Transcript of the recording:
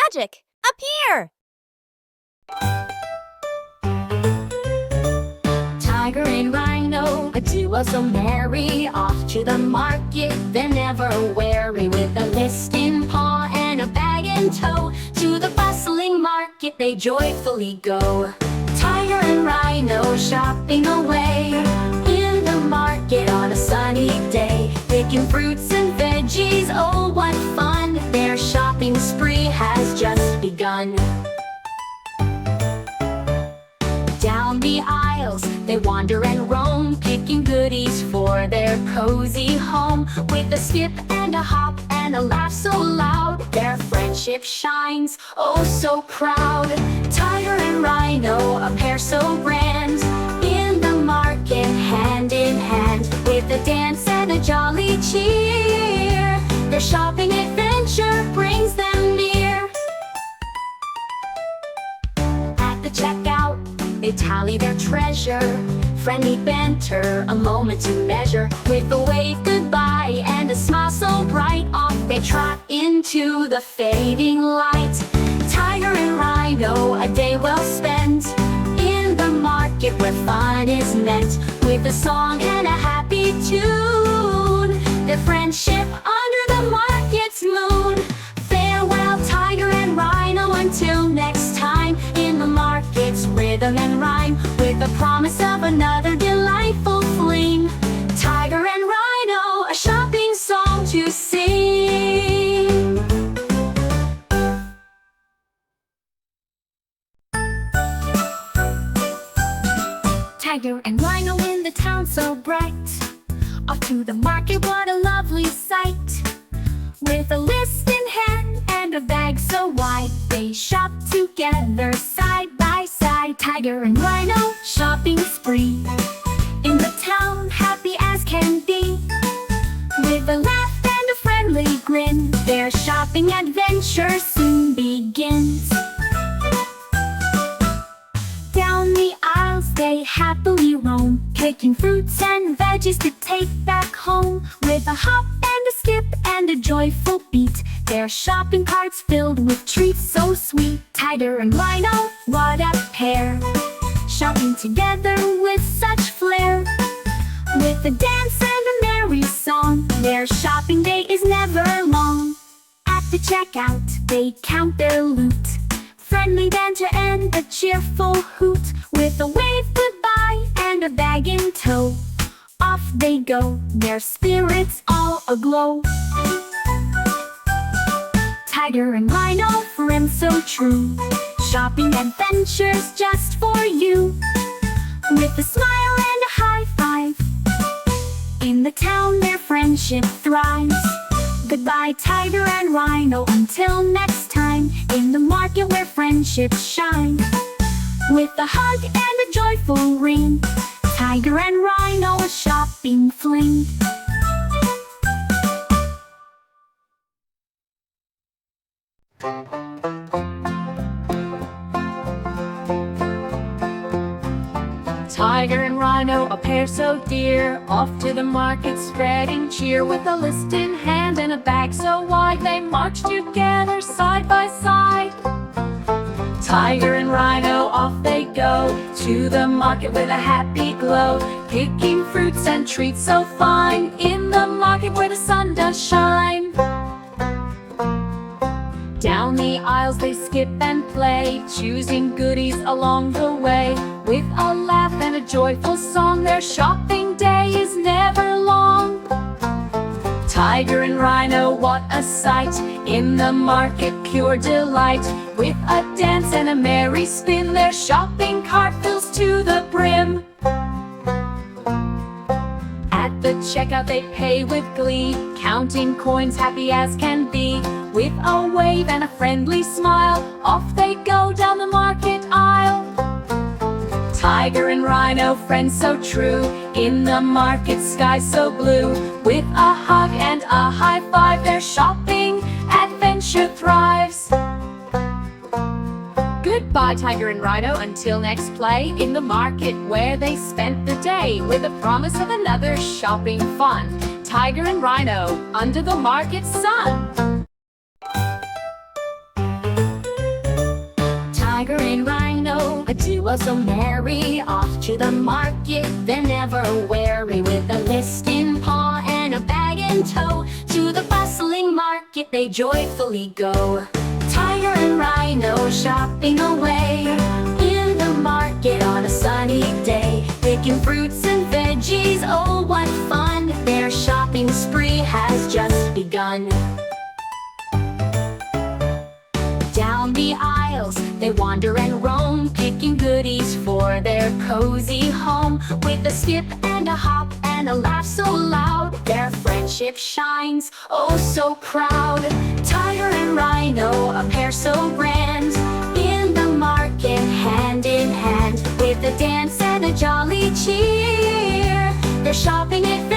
magic! Up here! Tiger and Rhino, a duo so merry, off to the market, they're never weary. With a list in paw and a bag in tow, to the bustling market they joyfully go. Tiger and Rhino shopping away, in the market on a sunny day, picking fruits and veggies, oh what fun! Their shopping spree has just begun. Down the aisles they wander and roam, picking goodies for their cozy home. With a skip and a hop and a laugh so loud, their friendship shines, oh so proud. Tiger and Rhino, a pair so grand, in the market hand in hand, with a dance and a jolly cheer, their shopping adventure brings them near. At the checkout they tally their treasure, friendly banter, a moment to measure. With a wave goodbye and a smile so bright, off they trot into the fading light. Tiger and Rhino, a day well spent, in the market where fun is meant. With a song and a happy tune, their friendship under the market's moon. Farewell Tiger and Rhino until next time, in the market's rhythm and rhyme, with the promise of another delightful fling. Tiger and Rhino, a shopping song to sing. Tiger and Rhino in the town so bright, off to the market, what a lovely sight. With a list in hand and a bag so wide, they shop together side by side. Tiger and Rhino, shopping spree, in the town happy as can be. With a laugh and a friendly grin, their shopping adventure soon begins. Down the aisles they happily roam, picking fruits and veggies to take back home. With a hop and a skip and a joyful beat, their shopping carts filled with treats so sweet. Tiger and Rhino, what a pair, shopping together with such flair. With a dance and a merry song, their shopping day is never long. At the checkout they count their loot, friendly banter and a cheerful hoot. With a wave goodbye and a bag in tow, off they go, their spirits all aglow. Tiger and Rhino, friends so true, shopping adventures just for you. With a smile and a high five, in the town their friendship thrives. Goodbye Tiger and Rhino until next time, in the market where friendships shine. With a hug and a joyful ring, Tiger and Rhino, a shopping fling. Tiger and Rhino, a pair so dear, off to the market spreading cheer. With a list in hand and a bag so wide, they march together side by side. Tiger and Rhino, off they go, to the market with a happy glow, picking fruits and treats so fine, in the market where the sun does shine. Down the aisles they skip and play, choosing goodies along the way. With a laugh and a joyful song, their shopping day is never long. Tiger and Rhino, what a sight, in the market pure delight. With a dance and a merry spin, their shopping cart fills to the brim. At the checkout they pay with glee, counting coins happy as can be. With a wave and a friendly smile, off they go down the market aisle. Tiger and Rhino, friends so true, in the market sky so blue. With a hug and a high five, their shopping adventure thrives. Goodbye Tiger and Rhino until next play, in the market where they spent the day, with a promise of another shopping fun. Tiger and Rhino, under the market sun. A duo so merry, off to the market, they're never weary. With a list in paw and a bag in tow, to the bustling market they joyfully go. Tiger and Rhino shopping away in the market on a sunny day, picking fruits and veggies, oh what fun! Their shopping spree has just begun. Down the aisles they wander and roam, picking goodies for their cozy home. With a skip and a hop and a laugh so loud, their friendship shines, oh so proud. Tiger and Rhino, a pair so grand, in the market hand in hand, with a dance and a jolly cheer. Their shopping adventure